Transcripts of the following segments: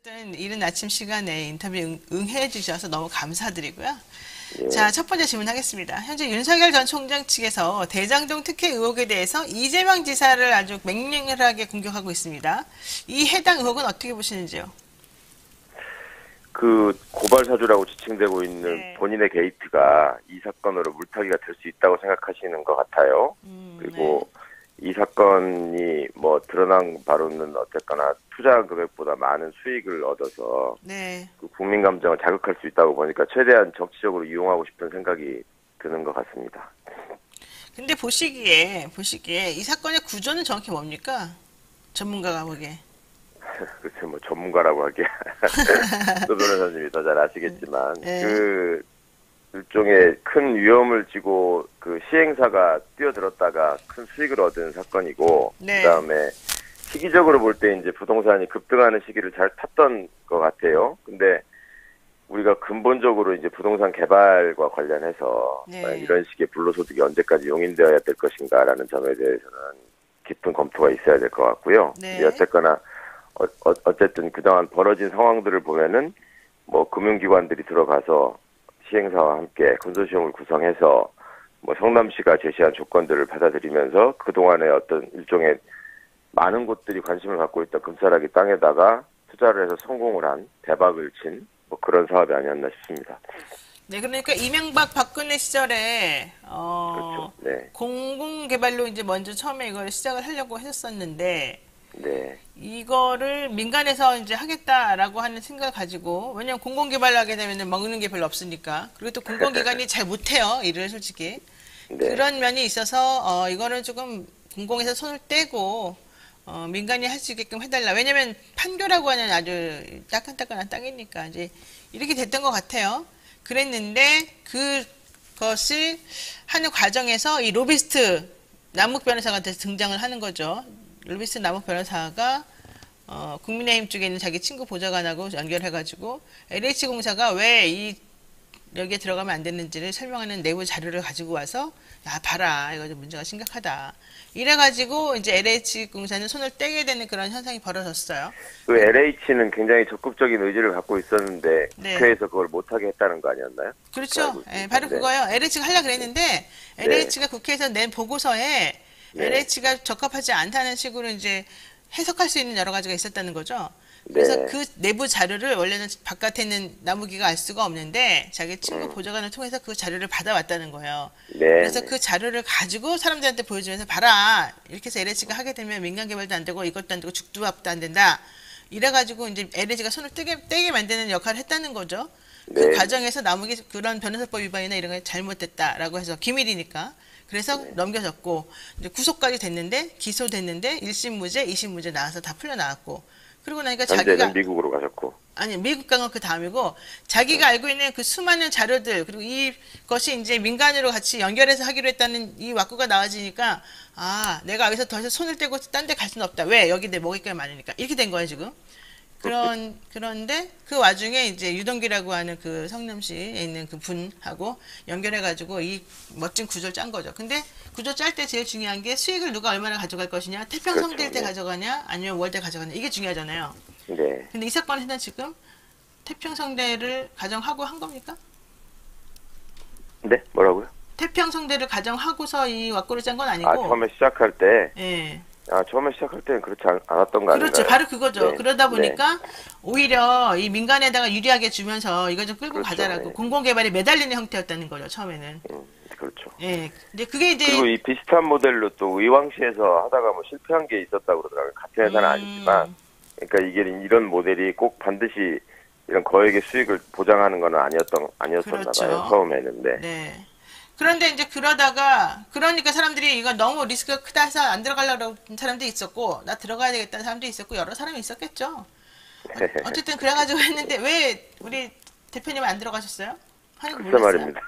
어쨌든 이른 아침 시간에 인터뷰 응해 주셔서 너무 감사드리고요. 예. 자, 첫 번째 질문하겠습니다. 현재 윤석열 전 총장 측에서 대장동 특혜 의혹에 대해서 이재명 지사를 아주 맹렬하게 공격하고 있습니다. 이 해당 의혹은 어떻게 보시는지요? 그 고발 사주라고 지칭되고 있는 네. 본인의 게이트가 이 사건으로 물타기가 될 수 있다고 생각하시는 것 같아요. 그리고 이 사건이 뭐 드러난 바로는 어쨌거나 투자한 금액보다 많은 수익을 얻어서 네. 그 국민 감정을 자극할 수 있다고 보니까 최대한 정치적으로 이용하고 싶은 생각이 드는 것 같습니다. 근데 보시기에 이 사건의 구조는 정확히 뭡니까? 전문가가 보기에. 글쎄 뭐 전문가라고 하기에 또 변호사님이 더 잘 아시겠지만 네. 그 일종의 큰 위험을 지고 그 시행사가 뛰어들었다가 큰 수익을 얻은 사건이고 네. 그다음에 시기적으로 볼 때 이제 부동산이 급등하는 시기를 잘 탔던 것 같아요. 근데 우리가 근본적으로 이제 부동산 개발과 관련해서 네. 이런 식의 불로소득이 언제까지 용인되어야 될 것인가라는 점에 대해서는 깊은 검토가 있어야 될 것 같고요. 네. 어쨌거나 어쨌든 그동안 벌어진 상황들을 보면은 뭐 금융기관들이 들어가서 시행사와 함께 컨소시엄을 구성해서 뭐 성남시가 제시한 조건들을 받아들이면서 그동안의 어떤 일종의 많은 곳들이 관심을 갖고 있던 금싸라기 땅에다가 투자를 해서 성공을 한 대박을 친 뭐 그런 사업이 아니었나 싶습니다. 네, 그러니까 이명박 박근혜 시절에 그렇죠. 네. 공공개발로 이제 먼저 처음에 이걸 시작을 하려고 했었는데 네. 이거를 민간에서 이제 하겠다라고 하는 생각을 가지고, 왜냐면 공공개발을 하게 되면 먹는 게 별로 없으니까. 그리고 또 공공기관이 잘 못해요, 일을 솔직히. 네. 그런 면이 있어서 이거는 조금 공공에서 손을 떼고 민간이 할 수 있게끔 해달라. 왜냐면 판교라고 하는 아주 따끈따끈한 땅이니까 이제 이렇게 됐던 것 같아요. 그랬는데 그것을 하는 과정에서 이 로비스트 남욱 변호사가 등장을 하는 거죠. 로비스트 남욱 변호사가 국민의힘 쪽에 있는 자기 친구 보좌관하고 연결해가지고 LH공사가 왜 여기에 들어가면 안 되는지를 설명하는 내부 자료를 가지고 와서 야 봐라 이거 좀 문제가 심각하다 이래가지고 이제 LH공사는 손을 떼게 되는 그런 현상이 벌어졌어요. 그 LH는 굉장히 적극적인 의지를 갖고 있었는데 네. 국회에서 그걸 못하게 했다는 거 아니었나요? 그렇죠. 예, 바로 네. 그거예요. LH가 하려고 그랬는데 LH가 국회에서 낸 보고서에 네. LH가 적합하지 않다는 식으로 이제 해석할 수 있는 여러 가지가 있었다는 거죠. 그래서 네. 그 내부 자료를 원래는 바깥에 있는 나무기가 알 수가 없는데 자기 친구 보좌관을 통해서 그 자료를 받아왔다는 거예요. 네. 그래서 그 자료를 가지고 사람들한테 보여주면서 봐라 이렇게 해서 LH가 하게 되면 민간 개발도 안 되고 이것도 안 되고 죽두밥도 안 된다. 이래가지고 이제 LH가 손을 떼게 만드는 역할을 했다는 거죠. 그 네. 과정에서 나무기 그런 변호사법 위반이나 이런 게 잘못됐다라고 해서 기밀이니까 그래서 넘겨졌고 이제 구속까지 됐는데 기소됐는데 1심 무죄, 2심 무죄 나와서 다 풀려나왔고 그러고 나니까 현재는 자기가 미국으로 가셨고. 아니 미국 간 건 그 다음이고 자기가 알고 있는 그 수많은 자료들 그리고 이것이 이제 민간으로 같이 연결해서 하기로 했다는 이 왁구가 나와지니까 아 내가 여기서 더 이상 손을 떼고 딴 데 갈 수는 없다. 왜? 여기 내 먹을 게 많으니까 이렇게 된 거예요 지금. 그런데 그 와중에 이제 유동기라고 하는 그 성남시에 있는 그 분하고 연결해가지고 이 멋진 구조를 짠 거죠. 근데 구조 짤 때 제일 중요한 게 수익을 누가 얼마나 가져갈 것이냐, 태평성대일 때 그렇죠. 네. 가져가냐, 아니면 월대 가져가냐 이게 중요하잖아요. 네. 근데 이 사건에서는 지금 태평성대를 가정하고 한 겁니까? 네? 뭐라고요? 태평성대를 가정하고서 이 왁구를 짠 건 아니고. 아, 처음에 시작할 때. 예. 처음에 시작할 때는 그렇지 않았던 거 아닌가요? 그렇죠. 바로 그거죠. 네. 그러다 보니까 오히려 이 민간에다가 유리하게 주면서 이거 좀 끌고 그렇죠. 가자라고 네. 공공개발에 매달리는 형태였다는 거죠. 처음에는. 그렇죠. 예. 근데 그게 이제 그리고 이 비슷한 모델로 또 의왕시에서 하다가 뭐 실패한 게 있었다고 그러더라고요. 같은 회사는 아니지만. 그러니까 이게 이런 모델이 꼭 반드시 이런 거액의 수익을 보장하는 건 아니었었나 그렇죠. 봐요. 처음에는. 네. 네. 그런데 이제 그러니까 사람들이 이거 너무 리스크가 크다 해서 안 들어가려고 하는 사람도 있었고, 나 들어가야 되겠다는 사람도 있었고, 여러 사람이 있었겠죠. 어쨌든 그래가지고 했는데, 왜 우리 대표님은 안 들어가셨어요? 하는 거 글쎄 몰랐어요? 말입니다.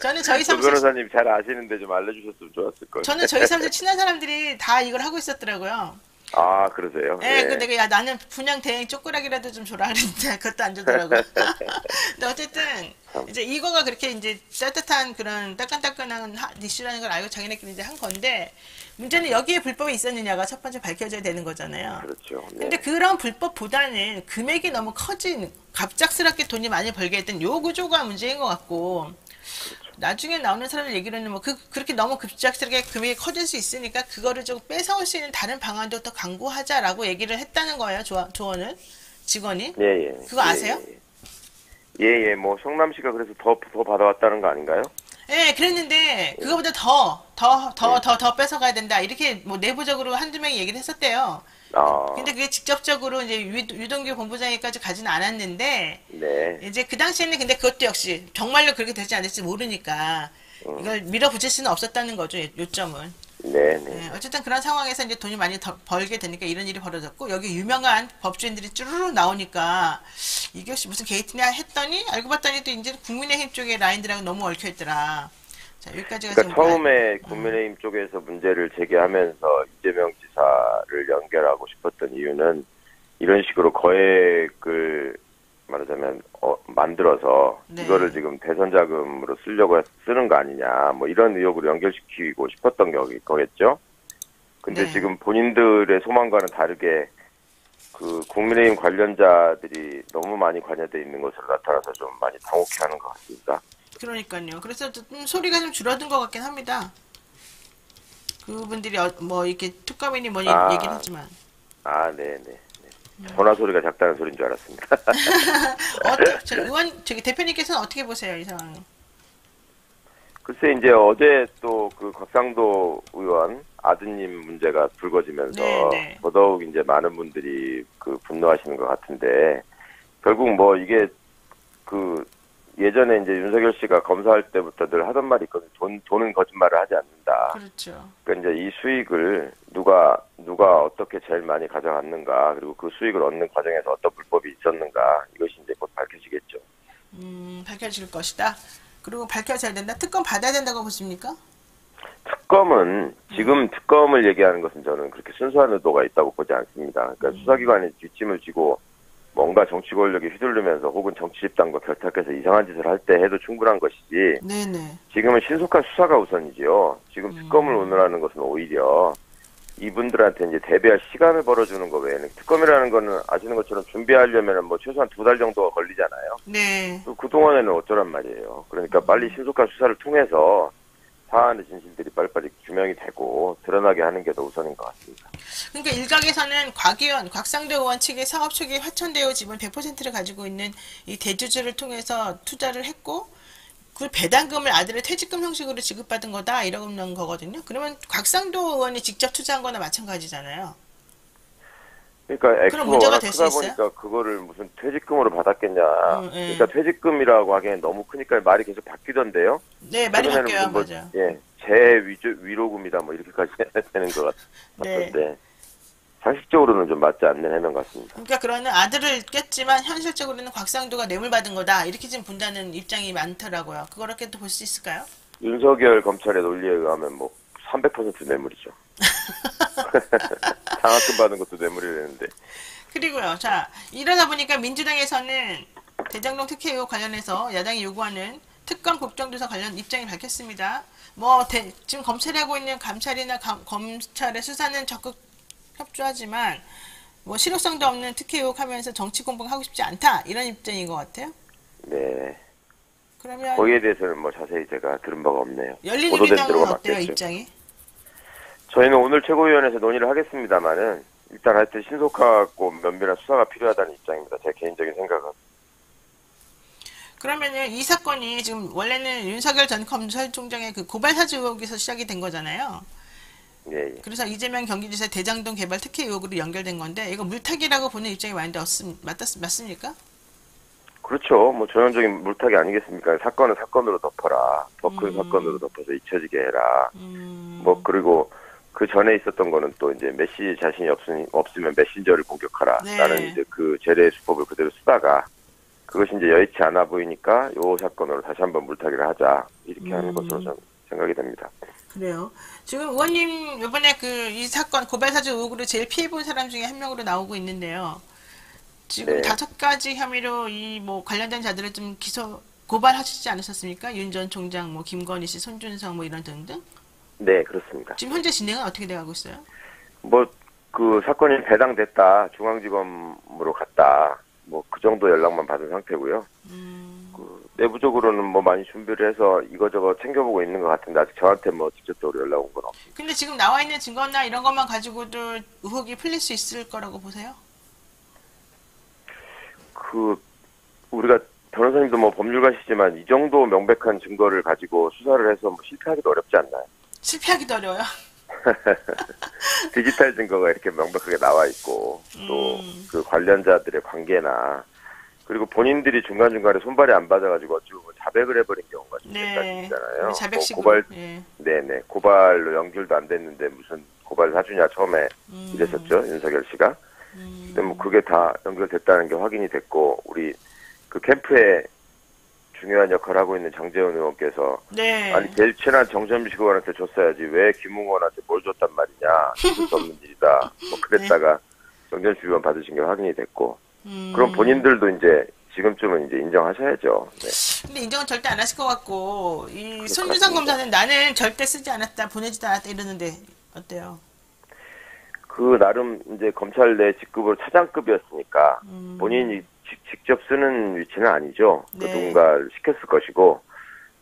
저는 저희 조 사무실, 변호사님 잘 아시는데 좀 알려주셨으면 좋았을 거예요. 저는 저희 사무실 친한 사람들이 다 이걸 하고 있었더라고요. 아, 그러세요? 예, 예. 그 내가 야 나는 분양 대행 쪼꾸라기라도 좀 줘라 그랬는데 그것도 안 주더라고. 근데 어쨌든 참. 이제 이거가 그렇게 이제 따뜻한 그런 따끈따끈한 이슈라는 걸 알고 자기네끼리 이제 한 건데 문제는 여기에 불법이 있었느냐가 첫 번째 밝혀져야 되는 거잖아요. 그렇죠. 네. 근데 그런 불법보다는 금액이 너무 커진 갑작스럽게 돈이 많이 벌게 했던 요 구조가 문제인 것 같고 나중에 나오는 사람들 얘기로는 뭐 그렇게 너무 급작스럽게 금액이 커질 수 있으니까 그거를 좀 뺏어올 수 있는 다른 방안도 더 강구하자라고 얘기를 했다는 거예요. 조언을 직원이. 예, 예. 그거 아세요? 예, 예. 예, 뭐 성남시가 그래서 더 받아왔다는 거 아닌가요? 예, 그랬는데 그거보다 더 뺏어가야 된다. 이렇게 뭐 내부적으로 한두 명이 얘기를 했었대요. 아, 근데 그게 직접적으로 이제 유동규 본부장에까지 가지는 않았는데 네. 이제 그 당시에는 근데 그것도 역시 정말로 그렇게 될지 안 될지 모르니까 이걸 밀어붙일 수는 없었다는 거죠. 요점은. 네, 네. 네, 어쨌든 그런 상황에서 이제 돈이 많이 벌게 되니까 이런 일이 벌어졌고 여기 유명한 법조인들이 쭈루루 나오니까 이게 혹시 무슨 게이트냐 했더니 알고 봤더니 또 이제 국민의힘 쪽의 라인들하고 너무 얽혀 있더라. 자, 여기까지가 그러니까 지금 처음에 국민의힘 쪽에서 문제를 제기하면서 이재명 지사를 연결하고 싶었던 이유는 이런 식으로 거액을 말하자면 만들어서 네. 이거를 지금 대선 자금으로 쓰려고 쓰는 거 아니냐 뭐 이런 의혹으로 연결시키고 싶었던 거겠죠. 근데 네. 지금 본인들의 소망과는 다르게 그 국민의힘 관련자들이 너무 많이 관여돼 있는 것으로 나타나서 좀 많이 당혹해하는 것 같습니다. 그러니까요. 그래서 좀 소리가 좀 줄어든 것 같긴 합니다. 그분들이 뭐 이렇게 특검이니 뭐니 얘기를 했지만 아, 네, 네. 전화 소리가 작다는 소리인 줄 알았습니다. 저기 대표님께서는 어떻게 보세요, 이 상황? 글쎄 이제 어제 또 그 곽상도 의원 아드님 문제가 불거지면서 네, 네. 더더욱 이제 많은 분들이 그 분노하시는 것 같은데 결국 뭐 이게 그 예전에 이제 윤석열 씨가 검사할 때부터 늘 하던 말이 있거든요. 돈은 거짓말을 하지 않는다. 그렇죠. 그러니까 이제 이 수익을 누가 어떻게 제일 많이 가져갔는가 그리고 그 수익을 얻는 과정에서 어떤 불법이 있었는가 이것이 이제 곧 밝혀지겠죠. 밝혀질 것이다. 그리고 밝혀져야 된다. 특검 받아야 된다고 보십니까? 특검은 지금 특검을 얘기하는 것은 저는 그렇게 순수한 의도가 있다고 보지 않습니다. 그러니까 수사기관이 뒷짐을 지고 뭔가 정치 권력이 휘둘르면서 혹은 정치 집단과 결탁해서 이상한 짓을 할 때 해도 충분한 것이지 네네. 지금은 신속한 수사가 우선이지요. 지금 특검을 오늘하는 것은 오히려 이분들한테 이제 대비할 시간을 벌어주는 거 외에는 특검이라는 거는 아시는 것처럼 준비하려면 뭐 최소한 2달 정도가 걸리잖아요. 네. 또 그동안에는 어쩌란 말이에요. 그러니까 빨리 신속한 수사를 통해서 사안의 진실들이 빨리빨리 규명이 되고 드러나게 하는 게 더 우선인 것 같습니다. 그러니까 일각에서는 곽상도 의원 측의 사업 초기 화천대유 지분 100%를 가지고 있는 이 대주주를 통해서 투자를 했고 그 배당금을 아들의 퇴직금 형식으로 지급받은 거다 이런 거거든요. 그러면 곽상도 의원이 직접 투자한 거나 마찬가지잖아요. 그러니까 그럼 액수가 문제가 워낙 될 수 크다 있어요? 보니까 그거를 무슨 퇴직금으로 받았겠냐. 네. 그러니까 퇴직금이라고 하기엔 너무 크니까 말이 계속 바뀌던데요. 네, 말이 최근에는 바뀌어요. 무슨 맞아요. 예, 위로금이다 뭐 이렇게까지 되는 것 네. 같던데 상식적으로는 좀 맞지 않는 해명 같습니다. 그러니까 그러는 아들을 깼지만 현실적으로는 곽상도가 뇌물 받은 거다 이렇게 지금 본다는 입장이 많더라고요. 그렇게 또 볼 수 있을까요? 윤석열 검찰의 논리에 의하면 뭐 300% 뇌물이죠. 장학금 받은 것도 뇌물이라는데. 그리고요. 자, 이러다 보니까 민주당에서는 대장동 특혜 의혹 관련해서 야당이 요구하는 특검 국정조사 관련 입장이 밝혔습니다. 지금 검찰이 하고 있는 감찰이나 검찰의 수사는 적극 협조하지만 뭐 실효성도 없는 특혜 의혹 하면서 정치 공방하고 싶지 않다 이런 입장인 것 같아요. 네. 그러면 거기에 대해서는 뭐 자세히 제가 들은 바가 없네요. 보도된 열린우리당은 대로가 어때요 맞겠죠. 입장이? 저희는 오늘 최고위원회에서 논의를 하겠습니다만은 일단 하여튼 신속하고 면밀한 수사가 필요하다는 입장입니다. 제 개인적인 생각은. 그러면은 이 사건이 지금 원래는 윤석열 전 검찰총장의 그 고발 사주 의혹에서 시작이 된 거잖아요. 예, 예. 그래서 이재명 경기지사 대장동 개발 특혜 의혹으로 연결된 건데 이거 물타기라고 보는 입장이 많은데 맞습니까? 그렇죠. 뭐 전형적인 물타기 아니겠습니까? 사건은 사건으로 덮어라. 더 큰 사건으로 덮어서 잊혀지게 해라. 뭐 그리고 그 전에 있었던 거는 또 이제 메시 자신이 없으면 메신저를 공격하라. 네. 라는 이제 그 제례 수법을 그대로 쓰다가 그것이 이제 여의치 않아 보이니까 요 사건으로 다시 한번 물타기를 하자. 이렇게 하는 것으로 저는 생각이 됩니다. 그래요. 지금 의원님 이번에 그 이 사건 고발 사주 의혹으로 제일 피해 본 사람 중에 한 명으로 나오고 있는데요. 지금 네. 5가지 혐의로 이 뭐 관련된 자들을 좀 고발하시지 않으셨습니까? 윤 전 총장, 뭐 김건희 씨, 손준성 뭐 이런 등등. 네, 그렇습니다. 지금 현재 진행은 어떻게 돼가고 있어요? 뭐, 그 사건이 배당됐다, 중앙지검으로 갔다, 뭐, 그 정도 연락만 받은 상태고요. 그 내부적으로는 뭐 많이 준비를 해서 이거저거 챙겨보고 있는 것 같은데, 아직 저한테 뭐 직접적으로 연락 온 건 없습니다. 근데 지금 나와 있는 증거나 이런 것만 가지고도 의혹이 풀릴 수 있을 거라고 보세요? 그, 우리가 변호사님도 뭐 법률가시지만 이 정도 명백한 증거를 가지고 수사를 해서 뭐 실패하기도 어렵지 않나요? 실패하기도 어려워요. 디지털 증거가 이렇게 명백하게 나와 있고 또 그 관련자들의 관계나 그리고 본인들이 중간중간에 손발이 안 맞아가지고 어찌 보면 자백을 해버린 경우가 네. 있잖아요. 자백식으로. 고발, 예. 네네. 고발로 연결도 안 됐는데 무슨 고발 사주냐 처음에 이랬었죠. 윤석열 씨가. 근데 뭐 그게 다 연결됐다는 게 확인이 됐고 우리 그 캠프에 중요한 역할을 하고 있는 장재원 의원께서 네. 아니 제일 친한 정점식 의원한테 줬어야지 왜 김웅 의원한테 뭘 줬단 말이냐 있을 수 없는 일이다 뭐 그랬다가 정점식 의원 받으신 게 확인이 됐고 그럼 본인들도 이제 지금쯤은 이제 인정하셔야죠. 네. 근데 인정은 절대 안 하실 것 같고 이 것 손준성 같습니다. 검사는 나는 절대 쓰지 않았다, 보내지도 않았다 이러는데 어때요? 그 나름 이제 검찰 내 직급으로 차장급이었으니까 본인이 직접 쓰는 위치는 아니죠. 그 네. 누군가를 시켰을 것이고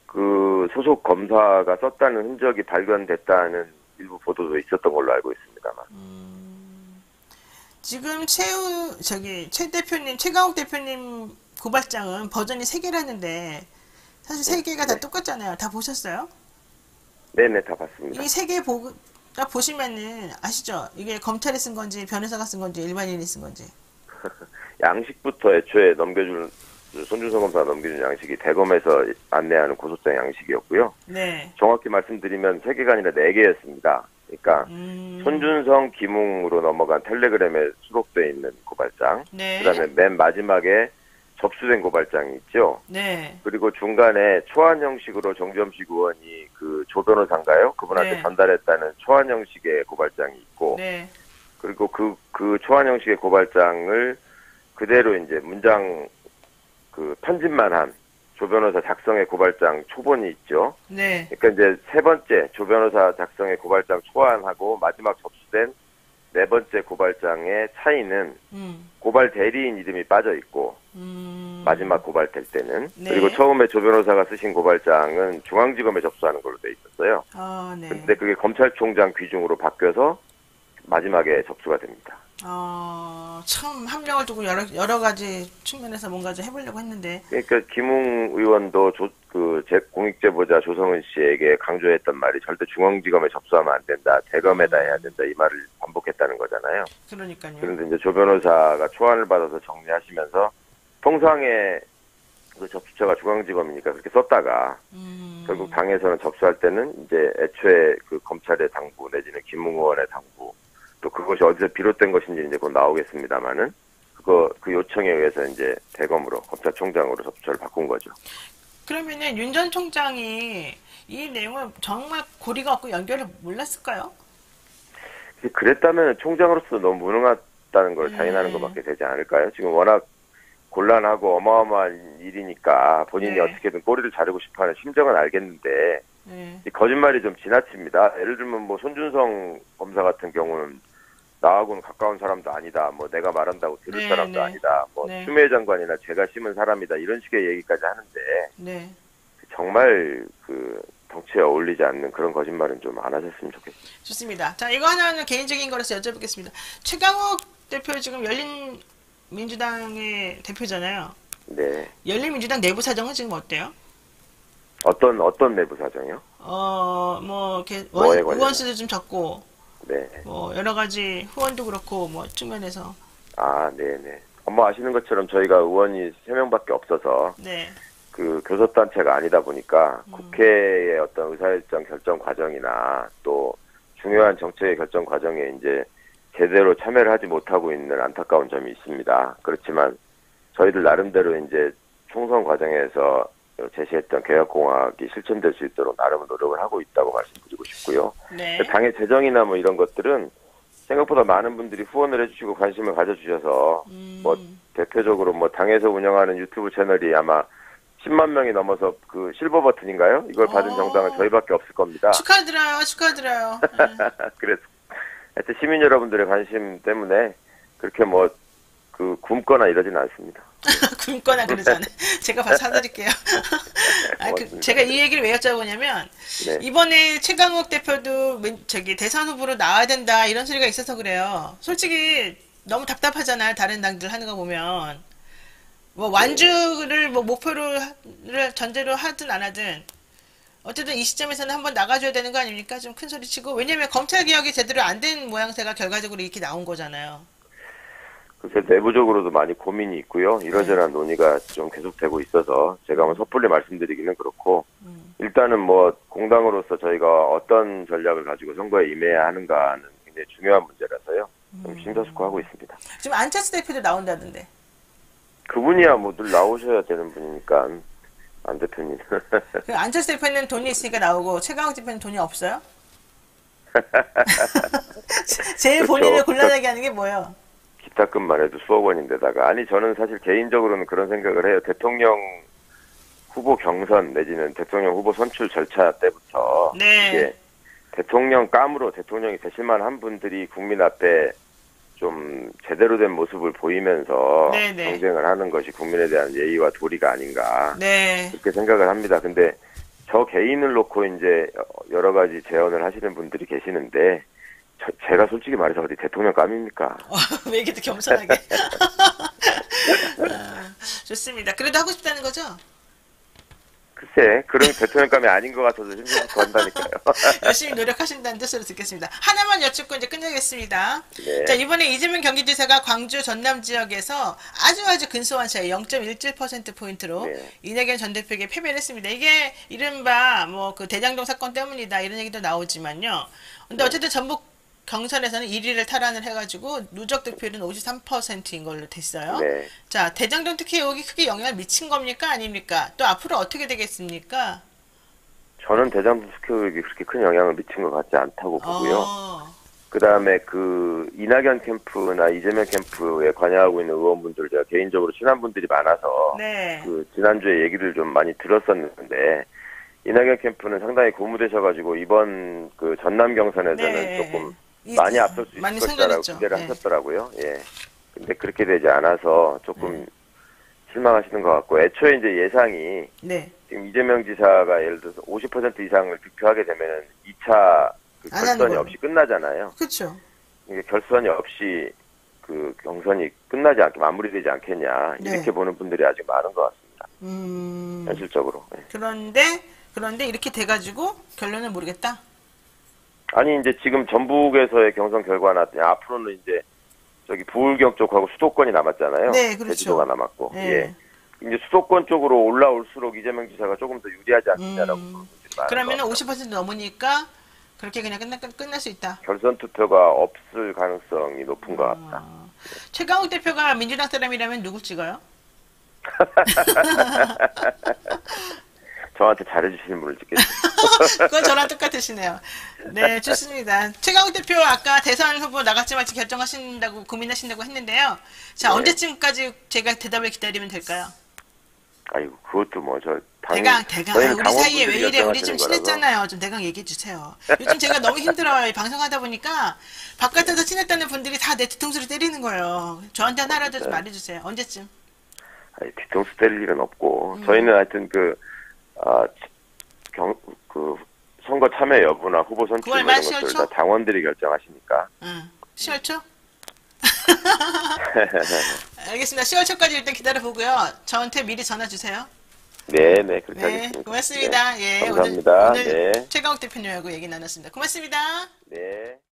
그 소속 검사가 썼다는 흔적이 발견됐다는 일부 보도도 있었던 걸로 알고 있습니다만. 지금 최 대표님, 최강욱 대표님 고발장은 버전이 3개라는데 사실 3개가 다 네. 똑같잖아요. 다 보셨어요? 네네 다 봤습니다. 이 3개 딱 보시면은 아시죠? 이게 검찰이 쓴 건지 변호사가 쓴 건지 일반인이 쓴 건지. 양식부터 애초에 손준성 검사가 넘겨준 양식이 대검에서 안내하는 고소장 양식이었고요. 네. 정확히 말씀드리면 3개가 아니라 4개였습니다. 그러니까 손준성, 김웅으로 넘어간 텔레그램에 수록되어 있는 고발장, 네. 그다음에 맨 마지막에 접수된 고발장이 있죠. 네. 그리고 중간에 초안 형식으로 정점식 의원이 그 조 변호사인가요? 그분한테 네. 전달했다는 초안 형식의 고발장이 있고, 네. 그리고 그 초안 형식의 고발장을 그대로 이제 문장 그 편집만 한 조 변호사 작성의 고발장 초본이 있죠. 네. 그러니까 이제 3번째 조 변호사 작성의 고발장 초안하고 마지막 접수된 4번째 고발장의 차이는 고발 대리인 이름이 빠져 있고 마지막 고발될 때는 네. 그리고 처음에 조 변호사가 쓰신 고발장은 중앙지검에 접수하는 걸로 돼 있었어요. 아, 네. 근데 그게 검찰총장 귀중으로 바뀌어서 마지막에 접수가 됩니다. 참 함량을 두고 여러 가지 측면에서 뭔가 좀 해보려고 했는데. 그러니까 김웅 의원도 공익제보자 조성은 씨에게 강조했던 말이 절대 중앙지검에 접수하면 안 된다, 대검에다 해야 된다 이 말을 반복했다는 거잖아요. 그러니까요. 그런데 이제 조 변호사가 초안을 받아서 정리하시면서 통상의 그 접수처가 중앙지검이니까 그렇게 썼다가 결국 당에서는 접수할 때는 이제 애초에 그 검찰의 당부 내지는 김웅 의원의 당부 또 그것이 어디서 비롯된 것인지 이제 곧 나오겠습니다만은 그 요청에 의해서 이제 대검으로 검찰총장으로 접수처를 바꾼 거죠. 그러면은 윤 전 총장이 이 내용을 정말 고리가 없고 연결을 몰랐을까요? 그랬다면 총장으로서 너무 무능하다는 걸 자인하는 것밖에 되지 않을까요? 지금 워낙 곤란하고 어마어마한 일이니까 본인이 네. 어떻게든 꼬리를 자르고 싶어하는 심정은 알겠는데 네. 이 거짓말이 좀 지나칩니다. 예를 들면 뭐 손준성 검사 같은 경우는 나하고는 가까운 사람도 아니다. 뭐 내가 말한다고 들을 네, 사람도 네. 아니다. 뭐 네. 추미애 장관이나 제가 심은 사람이다. 이런 식의 얘기까지 하는데 네. 정말 그 정치에 어울리지 않는 그런 거짓말은 좀 안 하셨으면 좋겠습니다. 좋습니다. 자, 이거 하나는 개인적인 거라서 여쭤보겠습니다. 최강욱 대표 지금 열린민주당의 대표잖아요. 네. 열린민주당 내부 사정은 지금 어때요? 어떤 내부 사정이요? 이렇게 뭐에 관련해서? 의원 수도 좀 적고, 네. 뭐 여러 가지 후원도 그렇고 뭐 측면에서. 아, 네네. 뭐 아시는 것처럼 저희가 의원이 3명밖에 없어서 네. 그 교섭단체가 아니다 보니까 국회의 어떤 의사일정 결정 과정이나 또 중요한 정책의 결정 과정에 이제 제대로 참여를 하지 못하고 있는 안타까운 점이 있습니다. 그렇지만 저희들 나름대로 이제 총선 과정에서 제시했던 개혁공학이 실천될 수 있도록 나름의 노력을 하고 있다고 말씀드리고 싶고요. 네. 당의 재정이나 뭐 이런 것들은 생각보다 많은 분들이 후원을 해주시고 관심을 가져주셔서 뭐 대표적으로 뭐 당에서 운영하는 유튜브 채널이 아마 10만 명이 넘어서 그 실버 버튼인가요? 이걸 받은 정당은 저희밖에 없을 겁니다. 축하드려요, 축하드려요. 그래서 하여튼 시민 여러분들의 관심 때문에 그렇게 뭐 그 굶거나 이러진 않습니다. 굶거나 그러잖아요. 제가 봐서 사드릴게요. 제가 이 얘기를 왜 여쭤보냐면 네. 이번에 최강욱 대표도 대선 후보로 나와야 된다 이런 소리가 있어서 그래요. 솔직히 너무 답답하잖아요. 다른 당들 하는 거 보면 뭐 완주를 뭐 목표를 전제로 하든 안 하든 어쨌든 이 시점에서는 한번 나가줘야 되는 거 아닙니까? 좀 큰 소리 치고 왜냐면 검찰 개혁이 제대로 안 된 모양새가 결과적으로 이렇게 나온 거잖아요. 그래서 내부적으로도 많이 고민이 있고요. 이러저러한 논의가 좀 계속되고 있어서 제가 뭐 섣불리 말씀드리기는 그렇고 일단은 뭐 공당으로서 저희가 어떤 전략을 가지고 선거에 임해야 하는가는 굉장히 중요한 문제라서요. 좀 심사숙고하고 있습니다. 지금 안철수 대표도 나온다던데. 그분이야 뭐 늘 나오셔야 되는 분이니까 안 대표님. 그 안철수 대표는 돈이 있으니까 나오고 최강욱 대표는 돈이 없어요? 제일 그렇죠. 본인을 곤란하게 하는 게 뭐예요? 기타금만 해도 수억 원인데다가 아니 저는 사실 개인적으로는 그런 생각을 해요. 대통령 후보 경선 내지는 대통령 후보 선출 절차 때부터 네. 이게 대통령감으로 대통령이 되실만 한 분들이 국민 앞에 좀 제대로 된 모습을 보이면서 네네. 경쟁을 하는 것이 국민에 대한 예의와 도리가 아닌가 네. 그렇게 생각을 합니다. 근데 저 개인을 놓고 이제 여러 가지 제언을 하시는 분들이 계시는데 제가 솔직히 말해서 어디 대통령감입니까? 왜 이렇게 또 겸손하게? 좋습니다. 그래도 하고 싶다는 거죠? 글쎄, 그런 대통령감이 아닌 것 같아서 심심하고 한다니까요. 열심히 노력하신다는 뜻으로 듣겠습니다. 하나만 여쭙고 이제 끝내겠습니다. 네. 자, 이번에 이재명 경기지사가 광주 전남 지역에서 아주 근소한 차이 0.17%포인트로 네. 이낙연 전 대표에게 패배를 했습니다. 이게 이른바 뭐 그 대장동 사건 때문이다 이런 얘기도 나오지만요. 근데 어쨌든 전북 경선에서는 1위를 탈환을 해가지고 누적 득표율은 53%인 걸로 됐어요. 네. 자, 대장동 특혜 의혹이 크게 영향을 미친 겁니까? 아닙니까? 또 앞으로 어떻게 되겠습니까? 저는 대장동 스케일이 그렇게 큰 영향을 미친 것 같지 않다고 보고요. 어, 그 다음에 그 이낙연 캠프나 이재명 캠프에 관여하고 있는 의원분들 제가 개인적으로 친한 분들이 많아서 네. 그 지난주에 얘기를 좀 많이 들었었는데 이낙연 캠프는 상당히 고무되셔가지고 이번 그 전남 경선에서는 네. 조금 많이 앞설 수 많이 있을 것이라고 생각했죠. 기대를 네. 하셨더라고요. 예. 근데 그렇게 되지 않아서 조금 실망하시는 것 같고 애초에 이제 예상이 네. 지금 이재명 지사가 예를 들어서 50% 이상을 득표하게 되면은 2차 그 안 하는 결선이 거예요. 없이 끝나잖아요. 그렇죠. 이게 결선이 없이 그 경선이 끝나지 않게 마무리되지 않겠냐 네. 이렇게 보는 분들이 아직 많은 것 같습니다. 현실적으로. 예. 그런데 이렇게 돼가지고 결론은 모르겠다. 아니 이제 지금 전북에서의 경선 결과나 앞으로는 이제 저기 부울경 쪽하고 수도권이 남았잖아요. 네, 그렇죠. 제주도가 남았고. 네. 예. 이제 수도권 쪽으로 올라올수록 이재명 지사가 조금 더 유리하지 않느냐라고 보는 분들이 많은 그러면은 것 같아요. 50% 넘으니까 그렇게 그냥 끝날 수 있다. 결선 투표가 없을 가능성이 높은 것 같다. 최강욱 대표가 민주당 사람이라면 누구 찍어요? 저한테 잘해주시는 분을 찍겠습니다. 그건 저랑 똑같으시네요. 네, 좋습니다. 최강욱 대표 아까 대선 후보 나갈지 말지 결정하신다고 고민하신다고 했는데요. 자, 네. 언제쯤까지 제가 대답을 기다리면 될까요? 아이고 그것도 뭐 저 대강 저희는 우리 사이에 강원분들이 왜 이래 우리 좀 결정하시는 거라서. 친했잖아요. 좀 대강 얘기해 주세요. 요즘 제가 너무 힘들어요. 이 방송하다 보니까 바깥에서 친했다는 분들이 다 내 뒤통수를 때리는 거예요. 저한테 하나라도 좀 말해주세요. 언제쯤? 아니, 뒤통수 때릴 일은 없고 저희는 하여튼 그 선거 참여 여부나 후보 선출 뭐 9월 이런 말 것들 10월 다 초? 당원들이 결정하시니까 10월 초? 알겠습니다. 10월 초까지 일단 기다려보고요. 저한테 미리 전화 주세요. 네 그렇게 네, 하겠습니다. 고맙습니다. 네, 예, 감사합니다. 오늘 네. 최강욱 대표님하고 얘기 나눴습니다. 고맙습니다. 네.